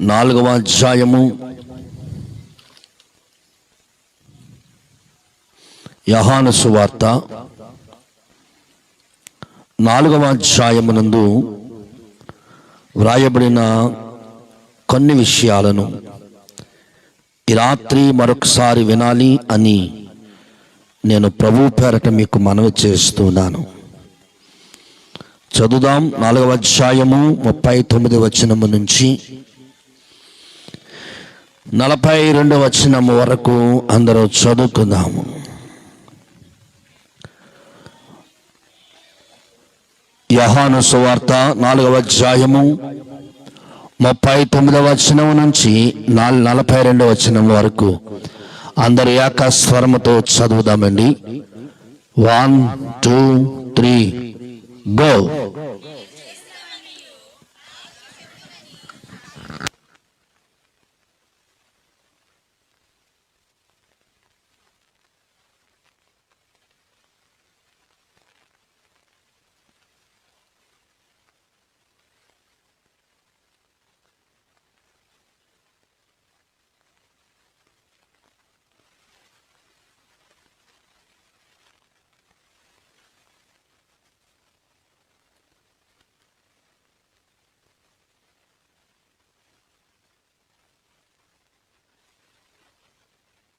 4వ అధ్యాయము యోహాను సువార్త 4వ అధ్యాయమునందు వ్రాయబడిన కొన్ని విషయాలను ఈ రాత్రి మరొకసారి వినాలి అని నేను ప్రభు పేరట మీకు మనవి చేస్తున్నాను. చదువుదాం. 4వ అధ్యాయము 39వ వచనము నుంచి 42వ వచనము వరకు అందరూ చదువుకుందాము. యోహాను సువార్త 4వ అధ్యాయము 39వ వచనం నుంచి 42వ వచనం వరకు అందరు ఏక స్వరముతో చదువుదామండి. 1 2 3 గో.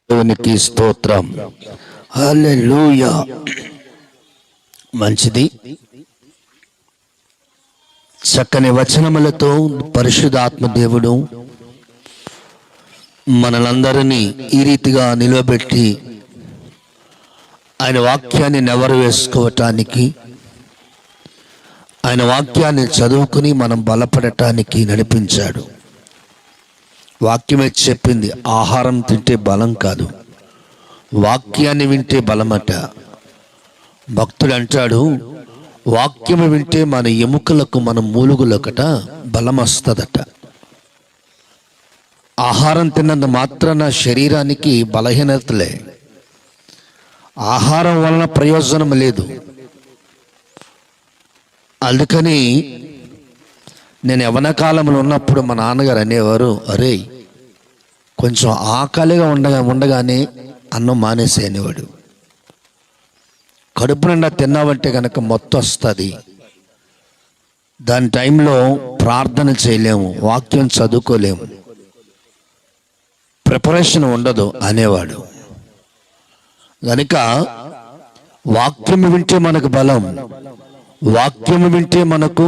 దేవునికి స్తోత్రం. హల్లెలూయా. మంచిది. చక్కని వచనములతో పరిశుద్ధాత్మ దేవుడు మనలందరినీ ఈ రీతిగా నిలవబెట్టి ఆయన వాక్యాన్ని నెవరు వేసుకోవటానికి, ఆయన వాక్యాన్ని చదువుకుని మనం బలపడటానికి నడిపించాడు. వాక్యమే చెప్పింది, ఆహారం తింటే బలం కాదు, వాక్యాన్ని వింటే బలమట. భక్తుడు అంటాడు, వాక్యము వింటే మన ఎముకలకు, మన మూలుగులకట బలం వస్తుందట. ఆహారం తిన్నంత మాత్రాన శరీరానికి బలహీనతలే, ఆహారం వలన ప్రయోజనం లేదు. అందుకని నేను యవ్వన కాలంలో ఉన్నప్పుడు మా నాన్నగారు అనేవారు, అరే కొంచెం ఆకలిగా ఉండగానే అన్నం మానేసే అనేవాడు. కడుపు నిండా తిన్నావంటే కనుక మొత్తం వస్తుంది, దాని టైంలో ప్రార్థన చేయలేము, వాక్యం చదువుకోలేము, ప్రిపరేషన్ ఉండదు అనేవాడు. కనుక వాక్యం వింటే మనకు బలం, వాక్యము వింటే మనకు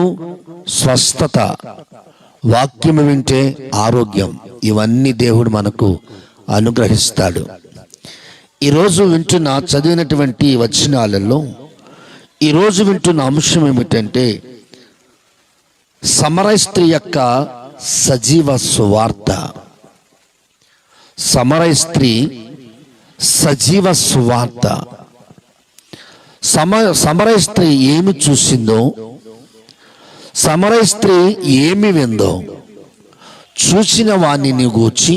స్వస్థత, వాక్యము వింటే ఆరోగ్యం. ఇవన్నీ దేవుడు మనకు అనుగ్రహిస్తాడు. ఈరోజు చదివినటువంటి వచనాలలో ఈరోజు వింటున్న అంశం ఏమిటంటే సమరయ స్త్రీ యొక్క సజీవ సువార్త. సమరయ స్త్రీ సజీవ సువార్త. సమరయ స్త్రీ ఏమి చూసిందో, సమరయ స్త్రీ ఏమి విందో, చూసిన వాటిని గూర్చి,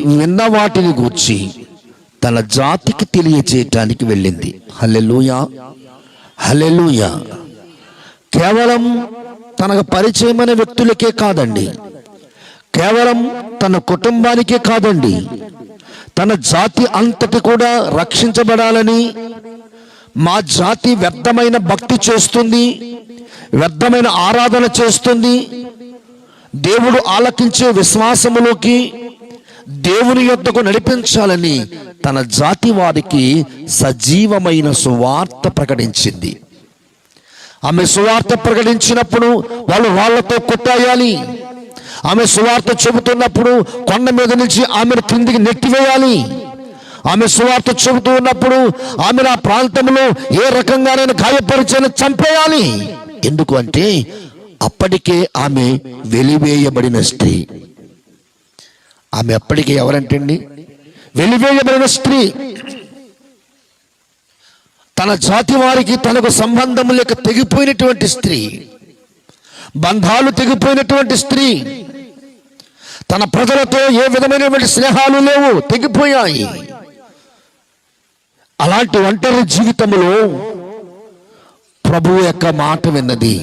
విన్న వాటిని గూర్చి తన జాతికి తెలియజేయటానికి వెళ్ళింది. హల్లెలూయా, హల్లెలూయా. కేవలం తనకు పరిచయమైన వ్యక్తులకే కాదండి, కేవలం తన కుటుంబానికే కాదండి, తన జాతి అంతటి కూడా రక్షించబడాలని, మా జాతి వ్యర్థమైన భక్తి చేస్తుంది, వ్యర్థమైన ఆరాధన చేస్తుంది, దేవుడు ఆలకించే విశ్వాసములోకి, దేవుని యొద్దకు నడిపించాలని తన జాతి వారికి సజీవమైన సువార్త ప్రకటించింది. ఆమె సువార్త ప్రకటించినప్పుడు వాళ్ళతో కొట్టాయాలి. ఆమె సువార్త చెబుతున్నప్పుడు కొండ మీద నుంచి ఆమెను క్రిందికి నెట్టివేయాలి. ఆమె సువార్త చెబుతూ ఉన్నప్పుడు ఆమెను ఆ ప్రాంతంలో ఏ రకంగానైనా గాయపరిచైనా చంపేయాలి. ఎందుకు అంటే అప్పటికే ఆమె వెలివేయబడిన స్త్రీ. ఆమె అప్పటికే ఎవరంటండి? వెలివేయబడిన స్త్రీ. తన జాతి వారికి తనకు సంబంధం లేక తెగిపోయినటువంటి స్త్రీ, బంధాలు తెగిపోయినటువంటి స్త్రీ, తన ప్రజలతో ఏ విధమైనటువంటి స్నేహాలు లేవు, తెగిపోయాయి. అలాంటి ఒంటరి జీవితంలో ప్రభు యొక్క మాట విన్నది.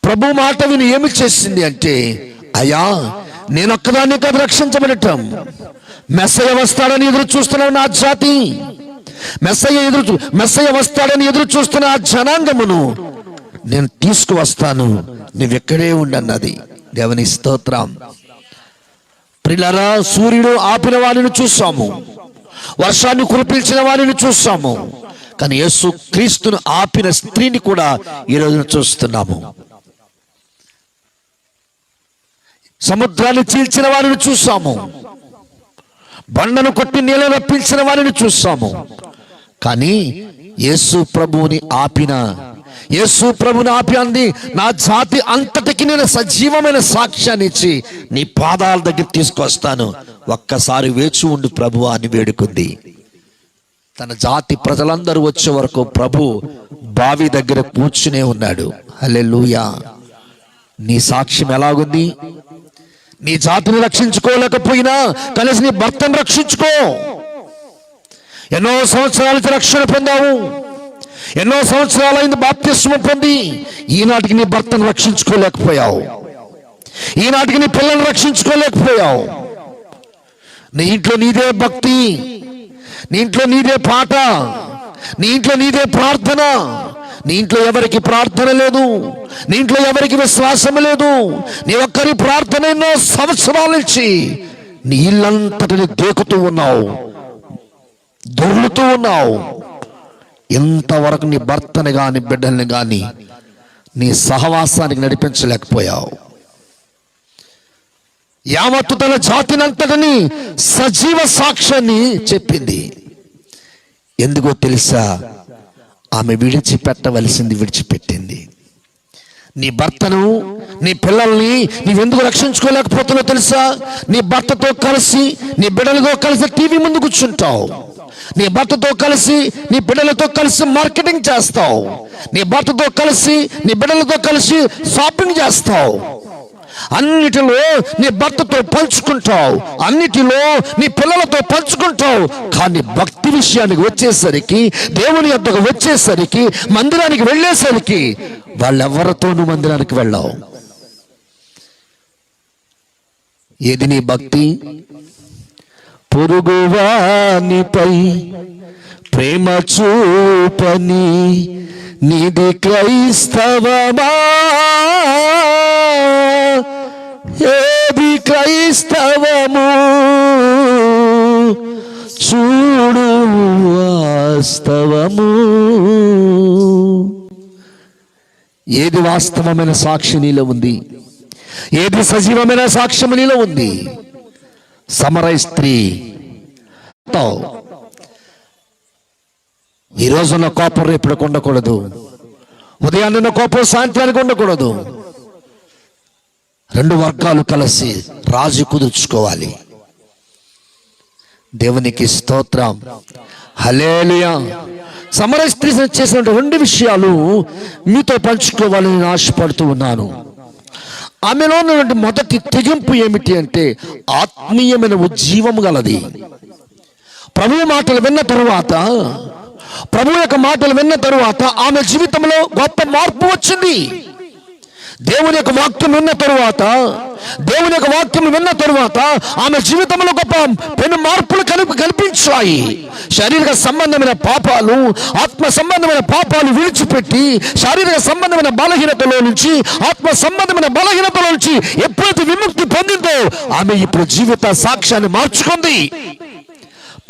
ప్రభు మాట విని ఏమి చేసింది అంటే అయ్యా, నేనొక్కదాన్ని కాదు రక్షించబడటం, మెస్సయ్య వస్తాడని ఎదురు చూస్తున్నావు నా జాతి, మెస్సయ్య వస్తాడని ఎదురు చూస్తున్న ఆ జనాంగమును నేను తీసుకువస్తాను, నువ్వెక్కడే ఉండన్నది. దేవుని స్తోత్రం. ప్రియులారా, సూర్యుడు ఆపిన వారిని చూసాము, వర్షాన్ని కురిపించిన వారిని చూసాము, కానీ యేసు క్రీస్తును ఆపిన స్త్రీని కూడా ఈ రోజున చూస్తున్నాము. సముద్రాన్ని చీల్చిన వారిని చూసాము, బండను కొట్టి నీళ్ళ రప్పించిన వారిని చూసాము, కానీ యేసు ప్రభువుని ఆపి అంది, నా జాతి అంతటికి నేను సజీవమైన సాక్ష్యాన్ని ఇచ్చి నీ పాదాల దగ్గర తీసుకొస్తాను, ఒక్కసారి వేచి ఉండు ప్రభువా అని వేడుకుంది. తన జాతి ప్రజలందరూ వచ్చే వరకు ప్రభు బావి దగ్గర కూర్చునే ఉన్నాడు. హల్లెలూయా. నీ సాక్ష్యం ఎలాగుంది? నీ జాతిని రక్షించుకోలేకపోయినా కలిసి నీ భర్తను రక్షించుకో. ఎన్నో సంవత్సరాలకి రక్షణ పొందావు, ఎన్నో సంవత్సరాలైంది బాప్తిస్మం పొంది, ఈనాటికి నీ భర్తను రక్షించుకోలేకపోయావు, ఈనాటికి నీ పిల్లల్ని రక్షించుకోలేకపోయావు. నీ ఇంట్లో నీదే భక్తి, నీ ఇంట్లో నీదే పాట, నీ ఇంట్లో నీదే ప్రార్థన, నీ ఇంట్లో ఎవరికి ప్రార్థన లేదు, నీ ఇంట్లో ఎవరికి విశ్వాసం లేదు. నీ ఒక్కరి ప్రార్థన ఎన్నో సంవత్సరాల నుంచి నీ ఇల్లంతటిని దేకుతూ ఉన్నావు, దొర్లుతూ ఉన్నావు. ఇంతవరకు నీ భర్తని గాని బిడ్డల్ని గాని నీ సహవాసానికి నడిపించలేకపోయావు. యావత్తు తన జాతినంతటిని సజీవ సాక్ష్యాన్ని చెప్పింది. ఎందుకో తెలుసా? ఆమె విడిచిపెట్టవలసింది విడిచిపెట్టింది. నీ భర్తను, నీ పిల్లల్ని నీవెందుకు రక్షించుకోలేకపోతున్నావు తెలుసా? నీ భర్తతో కలిసి, నీ బిడ్డలతో కలిసి టీవీ ముందు కూర్చుంటావు, నీ భర్తతో కలిసి, నీ బిడ్డలతో కలిసి మార్కెటింగ్ చేస్తావు, నీ భర్తతో కలిసి, నీ బిడ్డలతో కలిసి షాపింగ్ చేస్తావు, అన్నిటిలో నీ భర్తతో పంచుకుంటావు, అన్నిటిలో నీ పిల్లలతో పంచుకుంటావు. కానీ భక్తి విషయానికి వచ్చేసరికి, దేవుని యొద్దకు వచ్చేసరికి, మందిరానికి వెళ్ళేసరికి వాళ్ళెవరితోనూ మందిరానికి వెళ్ళావు. ఏది నీ భక్తి? పొరుగువానిపై ప్రేమ చూపని నీది క్రైస్తవమా? ఏది క్రైస్తవము? చూడు వాస్తవము. ఏది వాస్తవమైన సాక్షి నీలో ఉంది? ఏది సజీవమైన సాక్ష్యం నీలో ఉంది? సమరయ స్త్రీ. ఈ రోజున్న కోపం రేపటికి ఉండకూడదు, ఉదయాన్న కోపం సాయంత్రానికి ఉండకూడదు. రెండు వర్గాలు కలిసి రాజు కుదుర్చుకోవాలి. దేవునికి స్తోత్రం. హల్లెలూయా. సమరయ స్త్రీ చేసిన రెండు విషయాలు మీతో పంచుకోవాలని నేను ఆశపడుతూ ఉన్నాను. ఆమెలో ఉన్నటువంటి మొదటి తెగింపు ఏమిటి అంటే ఆత్మీయమైన ఉజ్జీవము గలది. ప్రభువు మాటలు విన్న తరువాత, ప్రభు యొక్క మాటలు విన్న తరువాత ఆమె జీవితంలో గొప్ప మార్పు వచ్చింది. దేవుని యొక్క వాక్యం విన్న తరువాత ఆమె జీవితంలో గొప్ప పెను మార్పులు కనిపించాయి. శారీరక సంబంధమైన పాపాలు, ఆత్మ సంబంధమైన పాపాలు విడిచిపెట్టి శారీరక సంబంధమైన బలహీనతలో నుంచి, ఆత్మ సంబంధమైన బలహీనతలో నుంచి ఎప్పుడైతే విముక్తి పొందిందో ఆమె ఇప్పుడు జీవిత సాక్ష్యాన్ని మార్చుకుంది.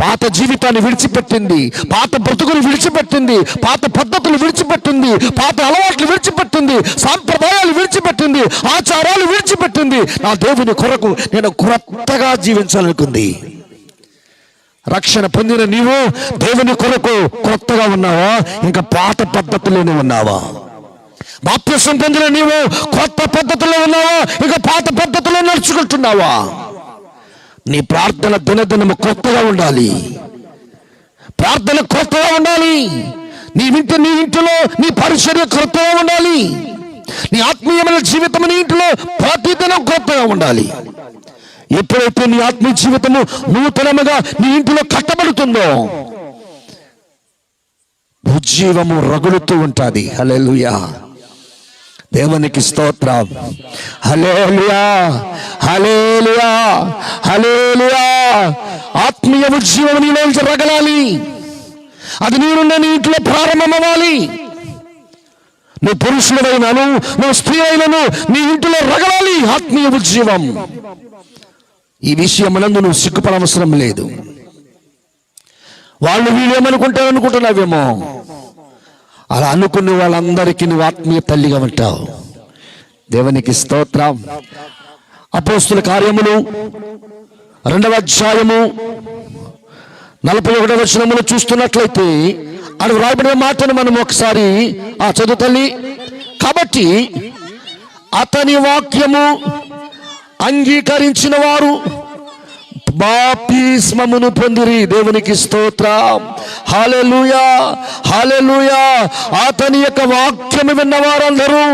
పాత జీవితాన్ని విడిచిపెట్టింది, పాత బ్రతుకులు విడిచిపెట్టింది, పాత పద్ధతులు విడిచిపెట్టింది, పాత అలవాట్లు విడిచిపెట్టింది, సాంప్రదాయాలు విడిచిపెట్టింది, ఆచారాలు విడిచిపెట్టింది. నా దేవుని కొరకు నేను క్రొత్తగా జీవించాలనుకుంది. రక్షణ పొందిన నీవు దేవుని కొరకు క్రొత్తగా ఉన్నావా? ఇంకా పాత పద్ధతుల్లోనే ఉన్నావా? బాప్తిసం పొందిన నీవు కొత్త పద్ధతుల్లో ఉన్నావా? ఇంకా పాత పద్ధతుల్లో నడుచుకుంటున్నావా? నీ ప్రార్థన దినదినము కొత్తగా ఉండాలి. ప్రార్థన కొత్తగా ఉండాలి. నీ ఇంటిలో నీ పరిచర్య కొత్తగా ఉండాలి. నీ ఆత్మీయమైన జీవితం నీ ఇంటిలో ప్రతిదినం కొత్తగా ఉండాలి. ఎప్పుడైతే నీ ఆత్మీయ జీవితము నూతనముగా నీ ఇంటిలో కట్టబడుతుందో ఉజ్జీవము రగులుతూ ఉంటుంది. హల్లెలూయా. దేవునికి స్తోత్రం. హల్లెలూయా. హల్లెలూయా, హల్లెలూయా. ఆత్మీయ ఉజ్జీవం నీలోంచి రగలాలి. అది నీరున్న నీ ఇంట్లో ప్రారంభమవ్వాలి. నువ్వు పురుషుడైనాను, నువ్వు స్త్రీ అయినను నీ ఇంటిలో రగలాలి ఆత్మీయ ఉజ్జీవం. ఈ విషయం నందు నువ్వు సిగ్గుపడవసరం లేదు. వాళ్ళు వీళ్ళు ఏమనుకుంటారనుకుంటున్నావేమో, అలా అనుకునే వాళ్ళందరికీ నువ్వు ఆత్మీయ తల్లిగా ఉంటావు. దేవునికి స్తోత్రం. అపోస్తుల కార్యములు 2వ అధ్యాయము 41వ వచనములు చూస్తున్నట్లయితే అక్కడ వ్రాయబడిన మాటను మనం ఒకసారి చదువు తల్లి. కాబట్టి అతని వాక్యము అంగీకరించిన వారు బాప్తిస్మమును పొందిరి. దేవునికి స్తోత్రం. హల్లెలూయా, హల్లెలూయా. అతని యొక్క వాక్యము విన్నవారందరూ,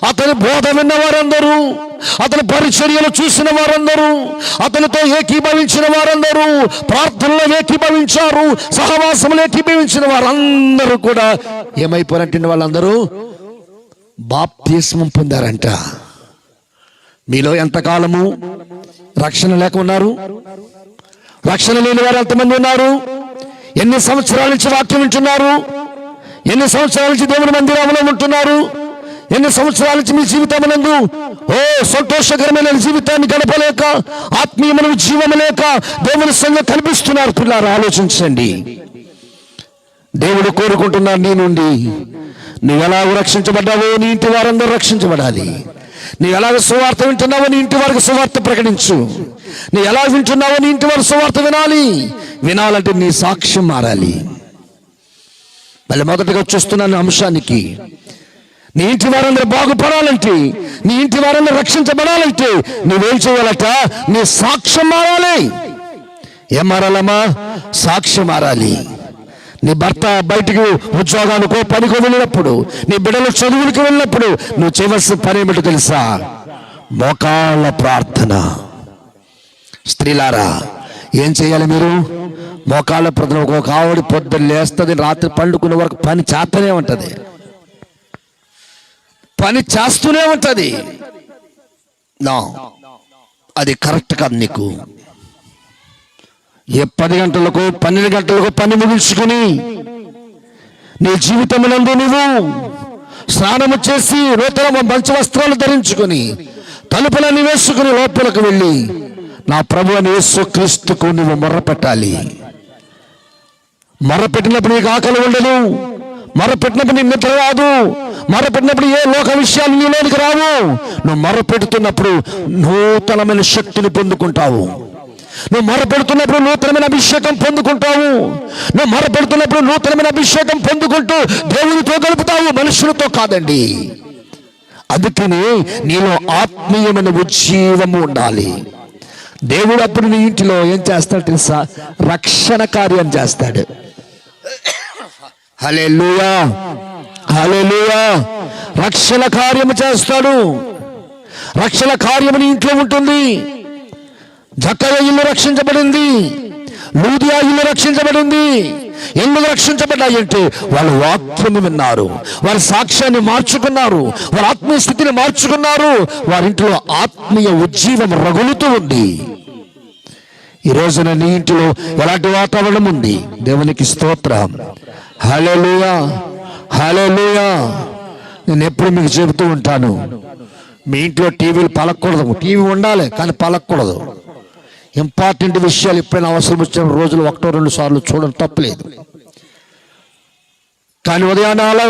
అతని బోధ విన్నవారందరూ, అతని పరిచర్యలు చూసిన వారందరూ, అతనితో ఏకీభవించిన వారందరూ, ప్రార్థనలో ఏకీభవించారు, సహవాసంలో ఏకీభవించిన వారందరూ కూడా ఏమైపోయారంటే వాళ్ళందరూ బాప్తిస్మం పొందారంట. మీలో ఎంతకాలము రక్షణ లేక ఉన్నారు? రక్షణ లేని వారు ఎంతమంది ఉన్నారు? ఎన్ని సంవత్సరాల నుంచి వాక్యం వింటున్నారు? ఎన్ని సంవత్సరాల నుంచి దేవుని మందిరంలో ఉంటున్నారు? ఎన్ని సంవత్సరాల నుంచి మీ జీవితమునందు సంతోషకరమైన జీవితాన్ని గడపలేక, ఆత్మీయమైన జీవము లేక దేవుని సంగతి కనిపిస్తున్నారు? పిల్లలు ఆలోచించండి. దేవుడు కోరుకుంటున్నారు నీ నుండి, నువ్వు ఎలాగ రక్షించబడ్డావో నీ ఇంటి వారందరూ రక్షించబడాలి. నువ్వు ఎలాగ సువార్త వింటున్నావో నీ ఇంటి వారికి సువార్త ప్రకటించు. నువ్వు ఎలా వింటున్నావో నీ ఇంటి వారు సువార్త వినాలి. వినాలంటే నీ సాక్ష్యం మారాలి. మళ్ళీ మొదటగా చూస్తున్నాను అంశానికి, నీ ఇంటి వారందరూ బాగుపడాలంటే, నీ ఇంటి వారందరూ రక్షించబడాలంటే నువ్వేం చేయాలట? నీ సాక్ష్యం మారాలి. ఏం మారాలమ్మా? సాక్ష్యం మారాలి. నీ భర్త బయటికి ఉద్యోగానికో పనికో వెళ్ళినప్పుడు, నీ బిడ్డలు చదువులకు వెళ్ళినప్పుడు నువ్వు చేయవలసిన పని ఏమిటో తెలుసా? మోకాళ్ళ ప్రార్థన. స్త్రీలారా ఏం చేయాలి మీరు? మోకాళ్ళ ప్రార్థన. ఒక ఆవిడ పొద్దున్న లేస్తుంది, రాత్రి పండుకునే వరకు పని చేస్తూనే ఉంటుంది, పని చేస్తూనే ఉంటుంది. నా అది కరెక్ట్ కాదు. నీకు 10 గంటలకు 12 గంటలకు పని ముగించుకుని నీ జీవితమునందు నువ్వు స్నానము చేసి నూతన మంచి వస్త్రాలు ధరించుకుని తలుపులన్నీ వేసుకుని లోపలకు వెళ్ళి నా ప్రభు అని యేసుక్రీస్తుకు నువ్వు మొర్రపెట్టాలి. మొర్రపెట్టినప్పుడు నీకు ఆకలి ఉండదు, మొర్రపెట్టినప్పుడు నీకు నిద్ర రాదు, మొర్రపెట్టినప్పుడు ఏ లోక విషయాలు నీలోనికి రావు. నువ్వు మొర్రపెడుతున్నప్పుడు నూతనమైన శక్తిని పొందుకుంటావు. నువ్వు మొరపెడుతున్నప్పుడు నూతనమైన అభిషేకం పొందుకుంటావు. నువ్వు మొరపెడుతున్నప్పుడు నూతనమైన అభిషేకం పొందుకుంటూ దేవునితో గడుపుతావు, మనుషులతో కాదండి. అందుకని నీలో ఆత్మీయమైన ఉజ్జీవము ఉండాలి. దేవుడు అప్పుడు నీ ఇంటిలో ఏం చేస్తాడు తెలుసా? రక్షణ కార్యం చేస్తాడు. హల్లెలూయా, హల్లెలూయా. రక్షణ కార్యము చేస్తాడు. రక్షణ కార్యము నీ ఇంట్లో ఉంటుంది. జక్కయ్య ఇల్లు రక్షించబడింది, లూదియా ఇల్లు రక్షించబడింది. ఎందుకు రక్షించబడ్డాయి అంటే వాళ్ళు వాక్యము విన్నారు, వారి సాక్ష్యాన్ని మార్చుకున్నారు, వారి ఆత్మీయ స్థితిని మార్చుకున్నారు. వారింట్లో ఆత్మీయ ఉజ్జీవం రగులుతూ ఉంది. ఈ రోజున నీ ఇంటిలో ఎలాంటి వాతావరణం ఉంది? దేవునికి స్తోత్రం. హల్లెలూయా, హల్లెలూయా. నేను ఎప్పుడు మీకు చెబుతూ ఉంటాను, మీ ఇంట్లో టీవీలు పలకూడదు. టీవీ ఉండాలి కానీ పలకూడదు. ఇంపార్టెంట్ విషయాలు ఎప్పుడైనా అవసరం వచ్చిన రోజులు 1-2 సార్లు చూడడం తప్పలేదు. కానీ ఉదయాన్నే అలా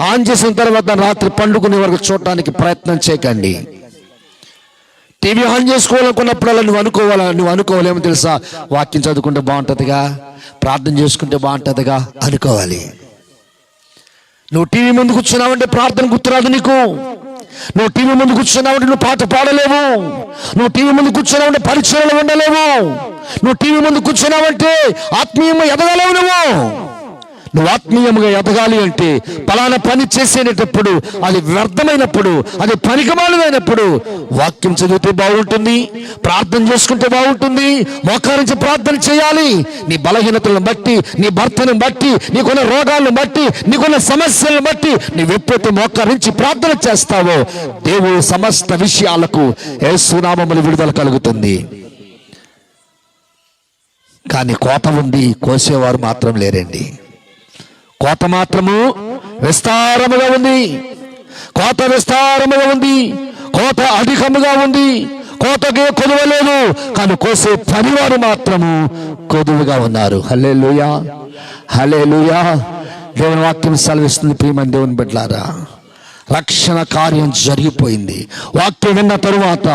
ఆన్ చేసిన తర్వాత రాత్రి పండుకునే వరకు చూడటానికి ప్రయత్నం చేయకండి. టీవీ ఆన్ చేసుకోవాలనుకున్నప్పుడల్లా నువ్వు అనుకోవాలేమో తెలుసా? వాక్యం చదువుకుంటే బాగుంటుందిగా, ప్రార్థన చేసుకుంటే బాగుంటుందిగా అనుకోవాలి. నువ్వు టీవీ ముందు కూర్చున్నావంటే ప్రార్థన గుర్తురాదు నీకు. నువ్వు టీవీ ముందు కూర్చున్నావంటే నువ్వు పాట పాడలేవు. నువ్వు టీవీ ముందు కూర్చున్నావంటే పరిచయాలు ఉండలేవు. నువ్వు టీవీ ముందు కూర్చున్నావంటే ఆత్మీయంగా ఎదగలేవు. నువ్వు ఆత్మీయంగా ఎదగాలి అంటే పలానా పని చేసేటప్పుడు అది వ్యర్థమైనప్పుడు, అది పనికిమాలినప్పుడు వాక్యం చదివితే బాగుంటుంది, ప్రార్థన చేసుకుంటే బాగుంటుంది, మోకరించి ప్రార్థన చేయాలి. నీ బలహీనతలను బట్టి, నీ భర్తను బట్టి, నీకున్న రోగాలను బట్టి, నీకున్న సమస్యలను బట్టి నీవెప్పుడైతే మోకరించి ప్రార్థన చేస్తావో దేవుడు సమస్త విషయాలకు యేసు నామములో విడుదల కలుగుతుంది. కానీ కోత ఉంది, కోసేవారు మాత్రం లేరండి. కోత మాత్రము విస్తారముగా ఉంది, కోత విస్తారముగా ఉంది, కోత అధికముగా ఉంది. కోతకే కొదువలేదు, కానీ కోసే పనివారు మాత్రము కొదువుగా ఉన్నారు. హల్లెలూయా, హల్లెలూయా. దేవుని వాక్యం సెలవిస్తుంది. ప్రియమైన దేవుని బిడ్డలారా, రక్షణ కార్యం జరిగిపోయింది. వాక్యం విన్న తరువాత,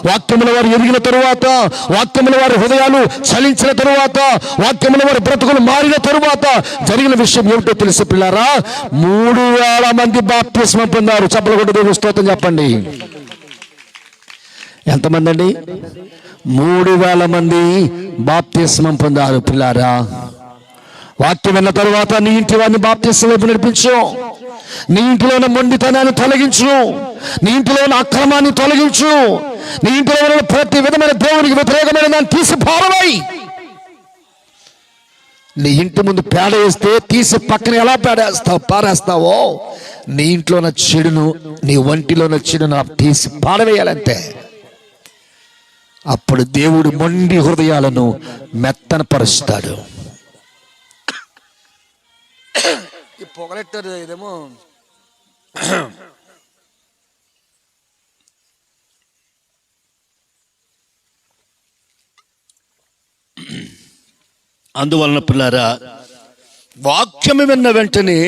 వాక్యముల వారు ఎదిగిన తరువాత, వాక్యముల వారి హృదయాలు చలించిన తరువాత, వాక్యముల వారి బ్రతుకులు మారిన తరువాత జరిగిన విషయం ఏమిటో తెలుసు పిల్లారా? 3,000 మంది బాప్తిస్మం పొందారు. చప్పలు కొట్టి దేవుని స్తోత్రం చెప్పండి. ఎంతమంది అండి? 3,000 మంది బాప్తిస్మం పొందారు. పిల్లారా, వాక్యం విన్న తరువాత నీ ఇంటి వారిని బాప్తిస్మం వైపు నడిపించు. నీ ఇంటిలో ఉన్న మొండితనాన్ని తొలగించు, నీ ఇంటిలో ఉన్న అక్రమాన్ని తొలగించు, నీ ఇంటిలో ఉన్న ప్రతి విధమైన దేవునికి వ్యతిరేకమైన దాన్ని తీసి పారవేయి. నీ ఇంటి ముందు పేడ వేస్తే తీసి పక్కన ఎలా పారేస్తావో నీ ఇంట్లో ఉన్న చెడును, నీ ఒంటిలో ఉన్న చెడును తీసి పారవేయాలంటే అప్పుడు దేవుడు మొండి హృదయాలను మెత్తనపరుస్తాడు. ఈ పొగలెట్టారు ఇదేమో అందువలన పిల్లారా, వాక్యము విన్న వెంటనే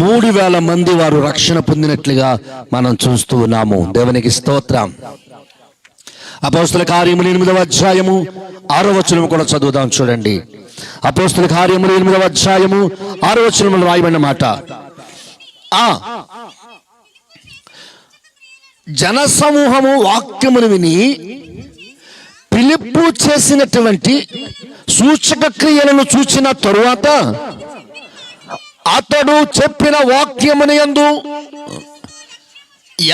3,000 మంది వారు రక్షణ పొందినట్లుగా మనం చూస్తూ ఉన్నాము. దేవునికి స్తోత్రం. అపోస్తుల కార్యములు 8వ అధ్యాయము 6వ వచనం కూడా చదువుదాం. చూడండి, అపోస్తుల కార్యములు 8వ అధ్యాయము 6వ వచనంలో రాయబడిన మాట. జనసమూహము వాక్యమును విని ఫిలిప్పు చేసినటువంటి సూచక క్రియలను చూచిన తరువాత అతడు చెప్పిన వాక్యముని యందు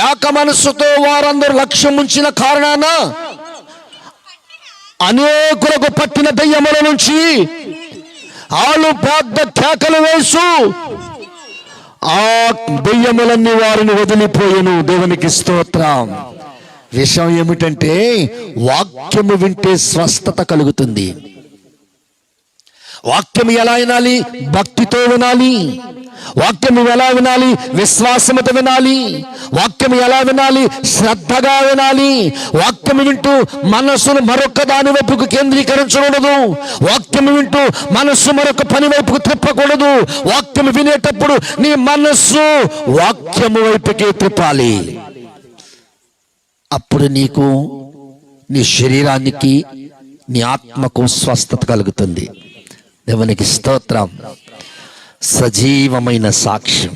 ఏక మనస్సుతో వారందరూ లక్ష్యం ఉంచిన కారణాన అనేకులకు పట్టిన దయ్యముల నుంచి ఆలు పెద్ద కేకలు వేసు ఆ దయ్యములన్నీ వారిని వదిలిపోయెను. దేవునికి స్తోత్రం. విషయం ఏమిటంటే వాక్యము వింటే స్వస్థత కలుగుతుంది. వాక్యం ఎలా వినాలి? భక్తితో వినాలి. వాక్యం ఎలా వినాలి? విశ్వాసంతో వినాలి. వాక్యం ఎలా వినాలి? శ్రద్ధగా వినాలి. వాక్యం వింటూ మనస్సును మరొక దాని వైపుకు కేంద్రీకరించకూడదు. వాక్యం వింటూ మనస్సు మరొక పని వైపుకు తిప్పకూడదు. వాక్యం వినేటప్పుడు నీ మనస్సు వాక్యము వైపుకే తిప్పాలి. అప్పుడు నీకు, నీ శరీరానికి, నీ ఆత్మకు స్వస్థత కలుగుతుంది. దేవునికి స్తోత్రం. సజీవమైన సాక్ష్యం.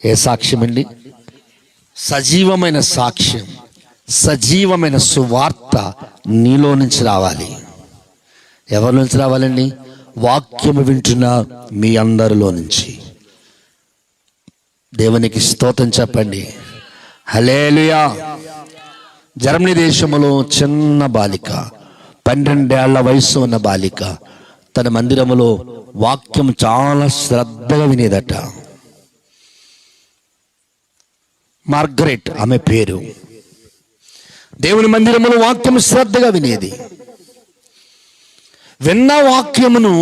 ఏ సాక్ష్యం అండి? సజీవమైన సాక్ష్యం, సజీవమైన సువార్త నీలో నుంచి రావాలి. ఎవరి నుంచి రావాలండి? వాక్యము వింటున్న మీ అందరిలో నుంచి. దేవునికి స్తోత్రం చెప్పండి. హల్లెలూయా. జర్మనీ దేశంలో చిన్న బాలిక, 12 ఏళ్ల వయసు ఉన్న బాలిక తన మందిరములో వాక్యం చాలా శ్రద్ధగా వినేదట. మార్గరెట్ ఆమె పేరు. దేవుని మందిరములో వాక్యం శ్రద్ధగా వినేది. విన్న వాక్యమును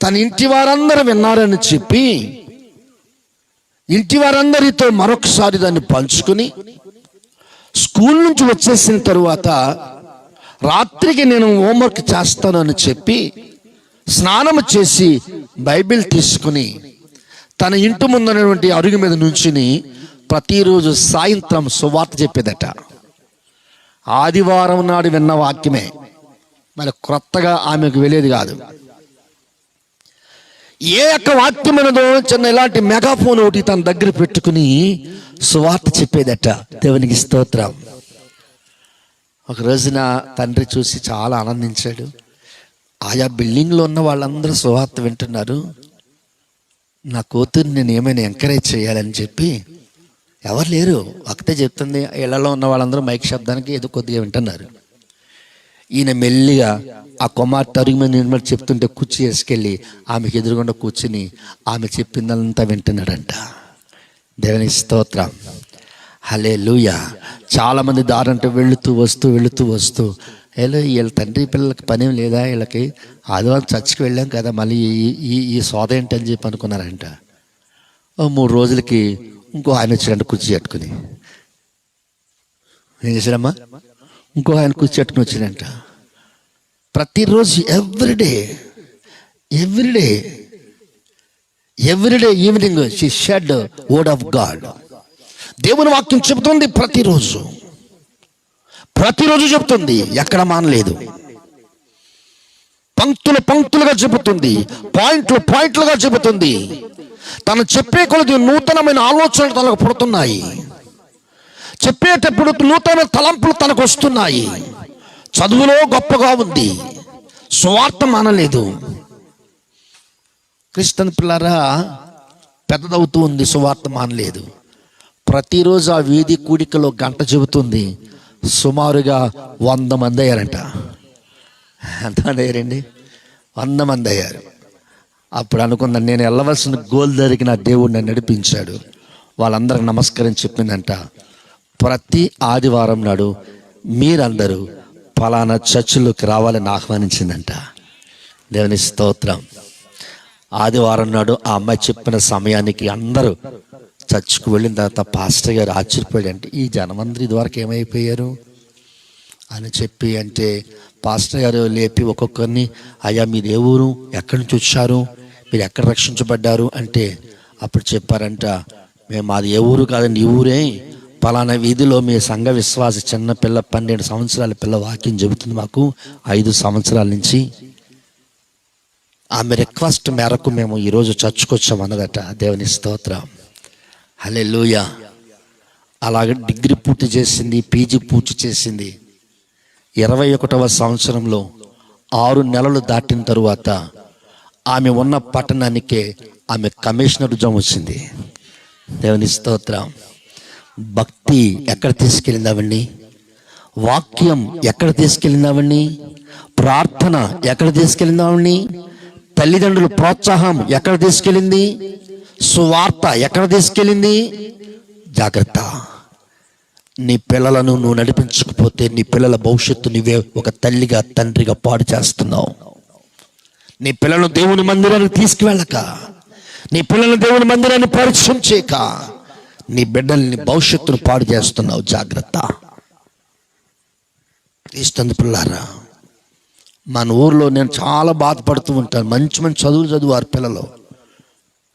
తన ఇంటి వారందరూ విన్నారని చెప్పి ఇంటి వారందరితో మరొకసారి దాన్ని పంచుకుని స్కూల్ నుంచి వచ్చేసిన తరువాత రాత్రికి నేను హోంవర్క్ చేస్తాను అని చెప్పి స్నానం చేసి బైబిల్ తీసుకుని తన ఇంటి ముందున్నటువంటి అరుగు మీద నుంచుని ప్రతిరోజు సాయంత్రం సువార్త చెప్పేదట. ఆదివారం నాడు విన్న వాక్యమే, మరి క్రొత్తగా ఆమెకు వెళ్ళేది కాదు. ఏ యొక్క వాక్యం ఉన్నదో చిన్న ఇలాంటి మెగాఫోన్ ఒకటి తన దగ్గర పెట్టుకుని సువార్త చెప్పేదట. దేవునికి స్తోత్రం. ఒక రోజున తండ్రి చూసి చాలా ఆనందించాడు. ఆయా బిల్డింగ్లో ఉన్న వాళ్ళందరూ సువార్త వింటున్నారు, నా కూతుర్ని నేను ఏమైనా ఎంకరేజ్ చేయాలని చెప్పి ఎవరు లేరు. ఒకటే చెప్తుంది, ఇళ్లలో ఉన్న వాళ్ళందరూ మైక్ శబ్దానికి ఏదో కొద్దిగా వింటున్నారు. ఈయన మెల్లిగా ఆ కుమార్తె అరుగు మీద నిలబడి చెప్తుంటే కుర్చీ వేసుకెళ్ళి ఆమెకి ఎదురుగుండా కూర్చుని ఆమె చెప్పిందంతా వింటున్నాడంట. దేవునికి స్తోత్రం, హల్లెలూయా. చాలామంది దారంటే వెళుతూ వస్తూ వీళ్ళ తండ్రి పిల్లలకి పనేం లేదా, వీళ్ళకి ఆదివారం చర్చికి వెళ్ళాం కదా, మళ్ళీ ఈ సోద ఏంటి అని చెప్పి అనుకున్నారంట. 3 రోజులకి ఇంకో ఆయన వచ్చాడంట కుర్చీ కట్టుకుని. ఏం చేశాడమ్మా? ఇంకో ఆయన కుర్చీ కట్టుకుని వచ్చాడంట. ప్రతిరోజు everyday evening she shed word of God. దేవుని వాక్యం చెబుతుంది, ప్రతిరోజు చెబుతుంది, ఎక్కడ మానలేదు. పంక్తులుగా చెబుతుంది, పాయింట్లుగా చెబుతుంది. తను చెప్పే కొలది నూతనమైన ఆలోచనలు తనకు పుడుతున్నాయి. చెప్పేటప్పుడు నూతన తలంపులు తనకు వస్తున్నాయి. చదువులో గొప్పగా ఉంది, సువార్త మానలేదు. క్రిస్టియన్ పిల్లరా, పెద్దదవుతూ ఉంది, సువార్త మానలేదు. ప్రతిరోజు ఆ వీధి కూడికలో గంట చెబుతుంది. సుమారుగా 100 మంది అయ్యారంట. ఎంతమంది అయ్యారండి? 100 మంది అయ్యారు. అప్పుడు అనుకున్నాను, నేను వెళ్ళవలసిన గోల్ దగ్గరికి నా దేవుడు నన్ను నడిపించాడు. వాళ్ళందరికి నమస్కారం చెప్పిందంట, ప్రతి ఆదివారం నాడు మీరందరూ ఫలానా చర్చిలోకి రావాలని ఆహ్వానించిందంట. దేవుని స్తోత్రం. ఆదివారం నాడు ఆ అమ్మాయి చెప్పిన సమయానికి అందరూ చర్చ్కు వెళ్ళిన తర్వాత పాస్టర్ గారు ఆశ్చర్యపోయాడు. అంటే ఈ జనమందరూ ఇదివరకు ఏమైపోయారు అని చెప్పి, అంటే పాస్టర్ గారు లేపి ఒక్కొక్కరిని, అయ్యా మీరు ఏ ఊరు, ఎక్కడి నుంచి వచ్చారు, మీరు ఎక్కడ రక్షించబడ్డారు అంటే అప్పుడు చెప్పారంట, మేము మాది ఏ ఊరు కాదండి, ఈ ఊరే, పలానా వీధిలో మీ సంఘ విశ్వాస చిన్న పిల్ల 12 సంవత్సరాల పిల్ల వాక్యం చెబుతుంది మాకు 5 సంవత్సరాల నుంచి. ఆమె రిక్వెస్ట్ మేరకు మేము ఈరోజు చర్చ్కి వచ్చాం అన్నదట. దేవుని స్తోత్రం, హల్లెలూయా. అలాగే డిగ్రీ పూర్తి చేసింది, పీజీ పూర్తి చేసింది. 21వ సంవత్సరంలో 6 నెలలు దాటిన తరువాత ఆమె ఉన్న పట్టణానికే ఆమె కమిషనర్ ఉద్యోగం వచ్చింది. దేవుని స్తోత్రం. భక్తి ఎక్కడ తీసుకెళ్ళిందావండి? వాక్యం ఎక్కడ తీసుకెళ్ళిందావండి? ప్రార్థన ఎక్కడ తీసుకెళ్ళిందావండి? తల్లిదండ్రుల ప్రోత్సాహం ఎక్కడ తీసుకెళ్ళింది? సువార్త ఎక్కడ తీసుకెళ్ళింది? జాగ్రత్త. నీ పిల్లలను నువ్వు నడిపించకపోతే నీ పిల్లల భవిష్యత్తు నువ్వే ఒక తల్లిగా తండ్రిగా పాడు చేస్తున్నావు. నీ పిల్లలను దేవుని మందిరానికి తీసుకువెళ్ళక, నీ పిల్లలను దేవుని మందిరాన్ని పరిచయం చేయక నీ బిడ్డల్ని భవిష్యత్తును పాడు చేస్తున్నావు. జాగ్రత్త. ఇష్టం పిల్లారా, మన ఊర్లో నేను చాలా బాధపడుతూ ఉంటాను. మంచి చదువులు చదువు పిల్లలు,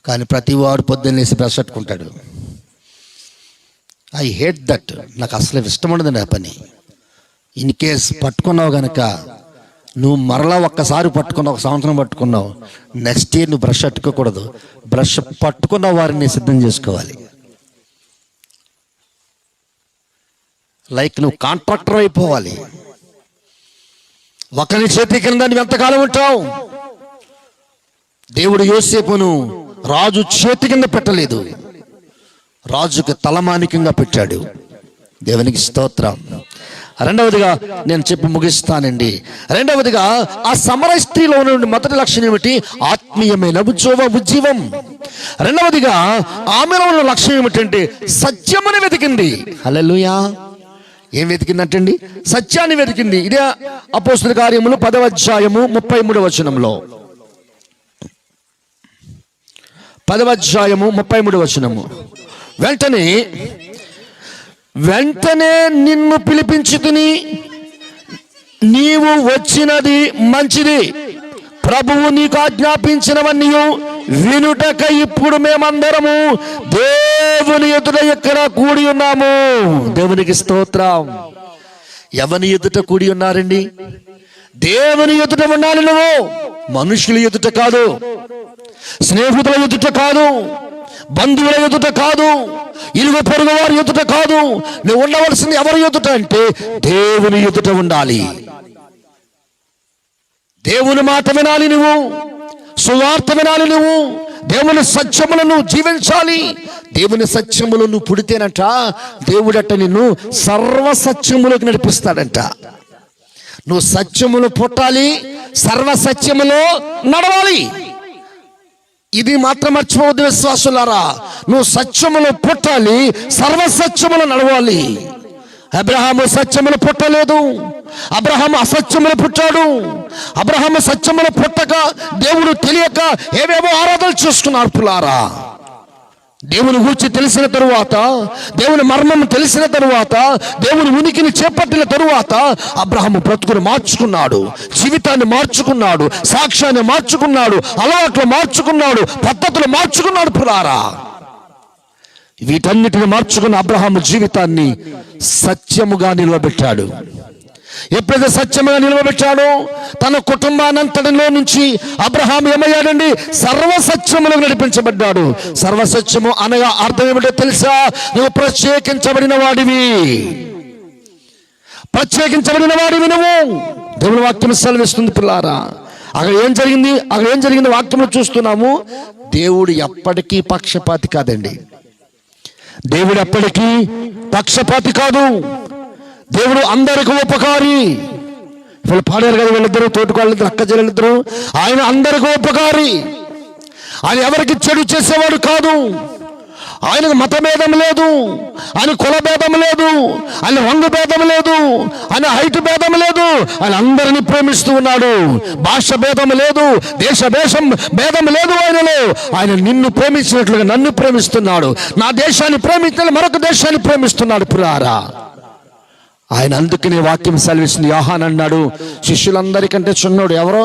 కానీ ప్రతి వాడు పొద్దున్న లేసి బ్రష్ పెట్టుకుంటాడు. I hate that. నాకు అసలు ఇష్టం ఉండదు ఆ పని. ఇన్ కేస్ పట్టుకున్నావు కనుక నువ్వు మరలా ఒక్కసారి పట్టుకున్నావు, 1 సంవత్సరం పట్టుకున్నావు, నెక్స్ట్ ఇయర్ నువ్వు బ్రష్ పట్టుకోకూడదు. బ్రష్ పట్టుకున్న వారిని సిద్ధం చేసుకోవాలి. లైక్ నువ్వు కాంట్రాక్టర్ అయిపోవాలి. ఒకరి చేతి కింద నువ్వు ఎంతకాలం ఉంటావు? దేవుడు యోసేపును రాజు చేతి కింద పెట్టలేదు, రాజుకి తలమానికంగా పెట్టాడు. దేవునికి స్తోత్రం. రెండవదిగా నేను చెప్పి ముగిస్తానండి. రెండవదిగా ఆ సమర స్త్రీలో ఉన్న మొదటి లక్షణం ఏమిటి? ఆత్మీయమైన ఉజ్జీవం. రెండవదిగా ఆమెలో ఉన్న లక్ష్యం ఏమిటంటే సత్యముని వెతికింది. హల్లెలూయా. ఏం వెతికిందంటండి? సత్యాన్ని వెతికింది. ఇదే అపోస్తల కార్యములు 10వ అధ్యాయము 33వ వచనంలో, 10వ అధ్యాయము 33వ వచనము, వెంటనే నిన్ను పిలిపించుకుని నీవు వచ్చినది మంచిది, ప్రభువు నీకు ఆజ్ఞాపించినవన్నీ వినుటక ఇప్పుడు మేమందరము దేవుని ఎదుట ఎక్కడ కూడి ఉన్నాము. దేవునికి స్తోత్రం. ఎవని ఎదుట కూడి ఉన్నారండి? దేవుని ఎదుట ఉండాలి. నువ్వు మనుషుల ఎదుట కాదు, స్నేహితుల ఎదుట కాదు, బంధువుల ఎదుట కాదు, ఇరుగు పొరుగు వారి ఎదుట కాదు. నువ్వు ఉండవలసింది ఎవరి ఎదుట అంటే దేవుని ఎదుట ఉండాలి. దేవుని మాట వినాలి, నువ్వు సువార్త వినాలి, నువ్వు దేవుని సత్యములను జీవించాలి. దేవుని సత్యములను పుడితేనట దేవుడట నిన్ను సర్వ సత్యములకు నడిపిస్తాడంట. నువ్వు సత్యములు పుట్టాలి, సర్వ సత్యములో నడవాలి. ఇది మాత్రం మర్చిపోవద్దు విశ్వాసులారా, నువ్వు సత్యములు పుట్టాలి, సర్వసత్యములు నడవాలి. అబ్రహాము సత్యములు పుట్టలేదు, అబ్రహాము అసత్యములు పుట్టాడు. అబ్రహాము సత్యములు పుట్టక దేవుడు తెలియక ఏవేవో ఆరాధనలు చేసుకున్నారు. పులారా, దేవుని గురించి తెలిసిన తరువాత, దేవుని మర్మం తెలిసిన తరువాత, దేవుని ఉనికిని చేపట్టిన తరువాత అబ్రహాము బ్రతుకుని మార్చుకున్నాడు, జీవితాన్ని మార్చుకున్నాడు, సాక్ష్యాన్ని మార్చుకున్నాడు, అలవాట్లు మార్చుకున్నాడు, పద్ధతులు మార్చుకున్నాడు. పులారా, వీటన్నిటిని మార్చుకున్న అబ్రహాము జీవితాన్ని సత్యముగా నిలబెట్టాడు. ఎప్పుడైతే సత్యముగా నిలబెట్టాడో తన కుటుంబానంతటిలో నుంచి అబ్రహాము ఏమయ్యాడండి? సర్వసత్యములకు నడిపించబడ్డాడు. సర్వసత్యము అనగా అర్థం ఏమిటో తెలుసా? నువ్వు ప్రత్యేకించబడిన వాడివి, ప్రత్యేకించబడిన వాడివి నువ్వు. దేవుని వాక్యం సెలవిస్తుంది. పిల్లారా, అక్కడ ఏం జరిగింది వాక్యంలో చూస్తున్నాము. దేవుడు ఎప్పటికీ పక్షపాతి కాదండి. దేవుడు ఎప్పటికీ పక్షపాతి కాదు. దేవుడు అందరికి ఉపకారి. వీళ్ళు పాడారు కదా, వీళ్ళిద్దరు తోటికోళ్ళిద్దరు, అక్క చెల్లెలిద్దరు. ఆయన అందరికి ఉపకారి. ఆయన ఎవరికి చెడు చేసేవాడు కాదు. ఆయనకు మత భేదం లేదు, ఆయన కుల భేదం లేదు, ఆయన రంగు భేదం లేదు, ఆయన హైట్ భేదం లేదు. ఆయన అందరినీ ప్రేమిస్తూ ఉన్నాడు. భాష భేదం లేదు, దేశ భేదం లేదు ఆయనలో. ఆయన నిన్ను ప్రేమించినట్లుగా నన్ను ప్రేమిస్తున్నాడు. నా దేశాన్ని ప్రేమించిన మరొక దేశాన్ని ప్రేమిస్తున్నాడు. పురారా, ఆయన అందుకనే వాక్యం సెలవిస్తుంది. యోహాన్ అన్నాడు, శిష్యులందరికంటే చిన్నోడు ఎవరో?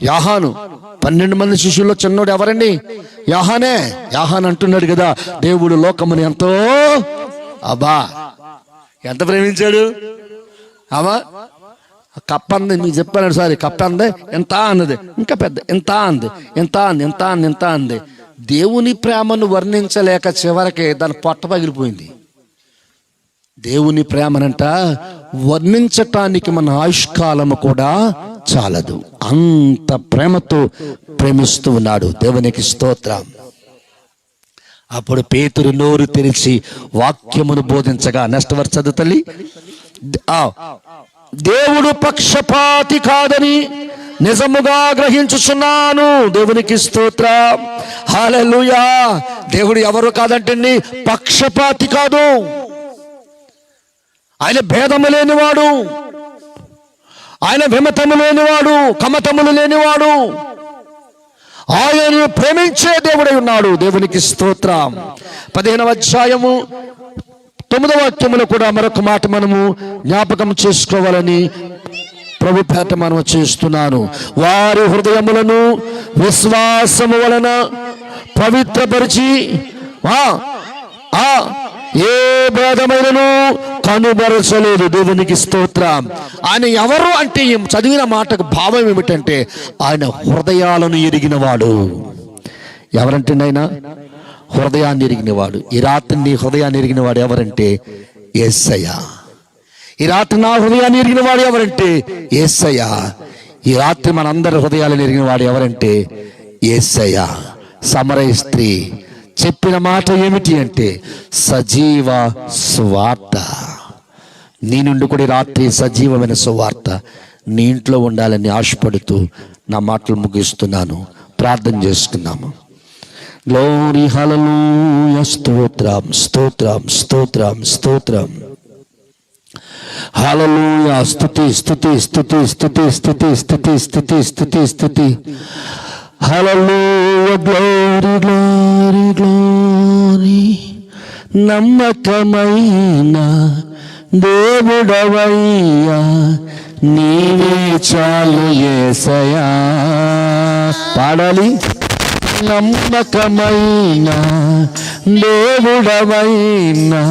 యోహాను. 12 మంది శిష్యుల్లో చిన్నోడు ఎవరండి? యోహానే. యోహాన్ అంటున్నాడు కదా, దేవుడు లోకముని ఎంతో ఎంత ప్రేమించాడు. కప్ప అంది, మీకు చెప్పాను సారీ, కప్ప అంది ఎంత అన్నది, ఇంకా పెద్ద ఎంత అంది, ఎంత అంది. దేవుని ప్రేమను వర్ణించలేక చివరికి దాని పొట్ట పగిలిపోయింది. దేవుని ప్రేమనంట వర్ణించటానికి మన ఆయుష్కాలము కూడా చాలదు. అంత ప్రేమతో ప్రేమిస్తూ ఉన్నాడు. దేవునికి స్తోత్రం. అప్పుడు పేతురు నోరు తెరిచి వాక్యమును బోధించగా, నెక్స్ట్ వర్స్ చదువు తల్లి. దేవుడు పక్షపాతి కాదని నిజముగా గ్రహించుచున్నాను. దేవునికి స్తోత్రం. హల్లెలూయా. దేవుడు ఎవరు కాదంటండి, పక్షపాతి కాదు. ఆయన భేదము లేనివాడు, ఆయన విమతము లేనివాడు, కమతములు లేనివాడు. ఆయనను ప్రేమించే దేవుడై ఉన్నాడు. దేవునికి స్తోత్రం. 15వ అధ్యాయము 9వ వాక్యములో కూడా మరొక మాట మనము జ్ఞాపకం చేసుకోవాలని ప్రభు పేట మనం చేస్తున్నాను. వారి హృదయములను విశ్వాసము వలన పవిత్రపరిచి ఏ భేదమైనను కనుబరచలేదు. దేవునికి స్తోత్రం. ఆయన ఎవరు అంటే, చదివిన మాటకు భావం ఏమిటంటే, ఆయన హృదయాలను ఎరిగినవాడు. ఎవరంటే ఆయన హృదయాన్ని ఎరిగినవాడు. ఈ రాత్రి నీ హృదయాన్ని ఎరిగినవాడు ఎవరంటే యేసయ్య. ఈ రాత్రి నా హృదయాన్ని ఎరిగినవాడు ఎవరంటే యేసయ్య. ఈ రాత్రి మనందరి హృదయాలను ఎరిగినవాడు ఎవరంటే యేసయ్య. సమరయ స్త్రీ చెప్పిన మాట ఏమిటి అంటే, సజీవ సువార్త. నీ నుండి కూడా రాత్రి సజీవమైన సువార్త నీ ఇంట్లో ఉండాలని ఆశపడుతూ నా మాటలు ముగిస్తున్నాను. ప్రార్థన చేసుకున్నాము. గ్లోరీ హల్లెలూయా. స్తోత్రం, స్తోత్రం, స్తోత్రం, స్తోత్రం. హల్లెలూయా. స్తుతి, స్తుతి, స్తుతి, స్తుతి, స్తుతి, స్తుతి, స్తుతి, స్తుతి, స్తుతి. హల్లెలూయా. Glory, glory, glory. నమ్మకమైన దేవుడవయ్యా, నీవే చాలు యేసయ్యా. పాడాలి. నమ్మకమైన దేవుడవైనా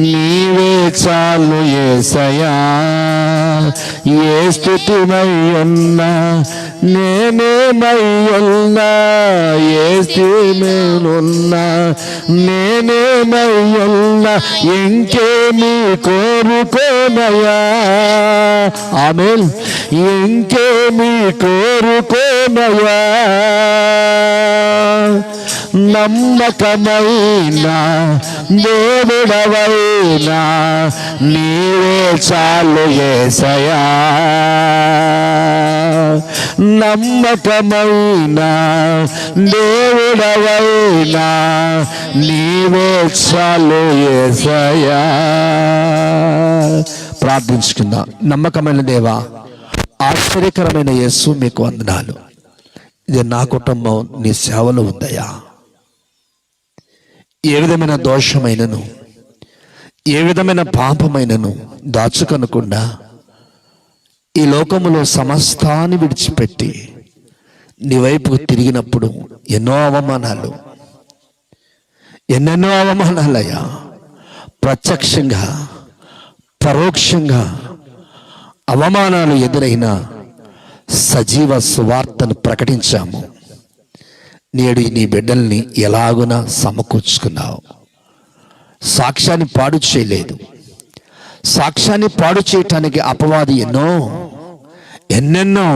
నీవే చాలు యేసయ్యా. ఏ స్తుతిమై ఉన్నా నేనేమై ఉన్నా, ఏ స్థితిమేనున్నా నేనేమై ఉన్నా, ఇంకేమీ కోరుకోనయా. ఆమేన్. ఇంకేమి కోరుకోనయా, నమ్మకమైన దేవుడవైనా నీవే చాలు యేసయ్యా. నమ్మకమైన దేవుడవైనా నీవే చాలు యేసయ్యా. ప్రార్థించుకుందాం. నమ్మకమైన దేవా, ఆశ్చర్యకరమైన యేసు మీకు వందనాలు. ఇది నా కుటుంబం నీ సేవలో ఉందయ్యా. ఏ విధమైన దోషమైనను, ఏ విధమైన పాపమైనను దాచుకొనకుండా ఈ లోకములో సమస్తాన్ని విడిచిపెట్టి నీ వైపుకు తిరిగినప్పుడు ఎన్నెన్నో అవమానాలయ్యా. ప్రత్యక్షంగా పరోక్షంగా అవమానాలు ఎదురైన సజీవ సువార్తను ప్రకటించాము. నేడు నీ బిడ్డల్ని ఎలాగున సమకూర్చుకున్నావు. సాక్ష్యాన్ని పాడు చేయలేదు. సాక్ష్యాన్ని పాడు చేయటానికి అపవాది ఎన్నెన్నో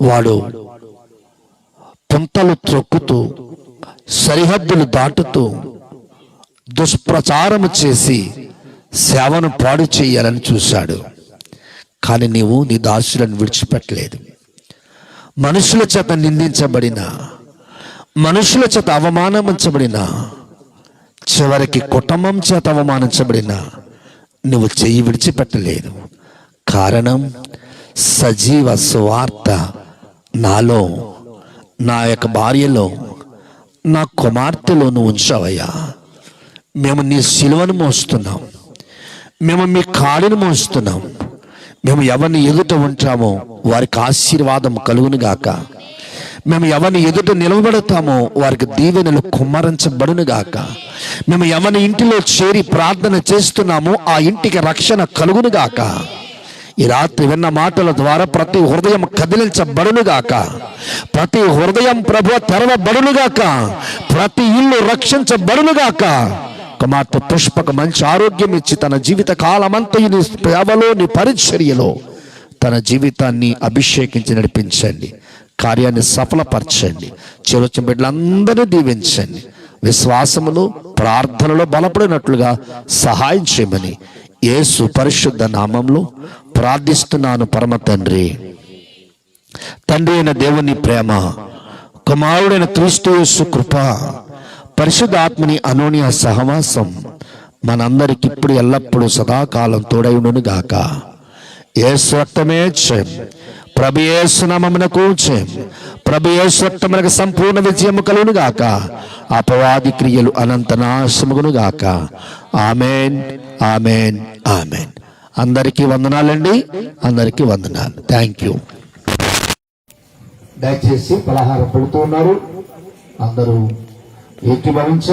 వాడు పుంతలు త్రొక్కుతూ సరిహద్దులు దాటుతూ దుష్ప్రచారము చేసి సేవను పాడు చేయాలని చూశాడు. కానీ నీవు నీ దాసులను విడిచిపెట్టలేదు. మనుషుల చేత నిందించబడిన, మనుషుల చేత అవమానించబడిన, చివరికి కుటుంబం చేత అవమానించబడిన నువ్వు చెయ్యి విడిచిపెట్టలేదు. కారణం సజీవ సువార్త నాలో, నా యొక్క భార్యలో, నా కుమార్తెలో నువ్వు ఉంచావయ్యా. మేము నీ సిలువను మోస్తున్నాం, మేము మీ కాడిని మోస్తున్నాం. మేము ఎవరిని ఎదుట ఉంటామో వారికి ఆశీర్వాదం కలుగును గాక. మేము ఎవరిని ఎదుట నిలవబడతామో వారికి దీవెనలు కుమ్మరించబడును గాక. మేము ఎవరి ఇంటిలో చేరి ప్రార్థన చేస్తున్నామో ఆ ఇంటికి రక్షణ కలుగును గాక. ఈ రాత్రి విన్న మాటల ద్వారా ప్రతి హృదయం కదిలించబడును గాక. ప్రతి హృదయం ప్రభువు తెరవబడును గాక. ప్రతి ఇల్లు రక్షించబడును గాక. కుమార్తె పుష్పకు మంచి ఆరోగ్యం ఇచ్చి తన జీవిత కాలమంతయు నీ సేవలో, నీ పరిచర్యలో తన జీవితాన్ని అభిషేకించి నడిపించండి. కార్యాన్ని సఫలపరచండి. చివరి బిడ్డలందరినీ దీవించండి. విశ్వాసములో, ప్రార్థనలో బలపడినట్లుగా సహాయం చేయమని యేసు పరిశుద్ధ నామంలో ప్రార్థిస్తున్నాను పరమ తండ్రి. తండ్రి అయిన దేవుని ప్రేమ, కుమారుడైన క్రీస్తు యేసు కృప, పరిశుద్ధాత్మని అనోన్య సహవాసం మనందరికి ఇప్పుడు ఎల్లప్పుడూ సదాకాలం తోడైండును గాక. యేసు రక్తమే జయం. ప్రభు యేసు నామమునకు జయం. ప్రభు యేసు రక్తమునకు సంపూర్ణ విజయము కలుగును గాక. అపవాది క్రియలు అనంత నాశముగును గాక. ఆమేన్, ఆమేన్, ఆమేన్. అందరికీ వందనాలండి. అందరికీ వందనాలు. Thank you. దయచేసి పలహారం పెడుతూ ఉన్నారు. అందరూ ఏకీభవించారు.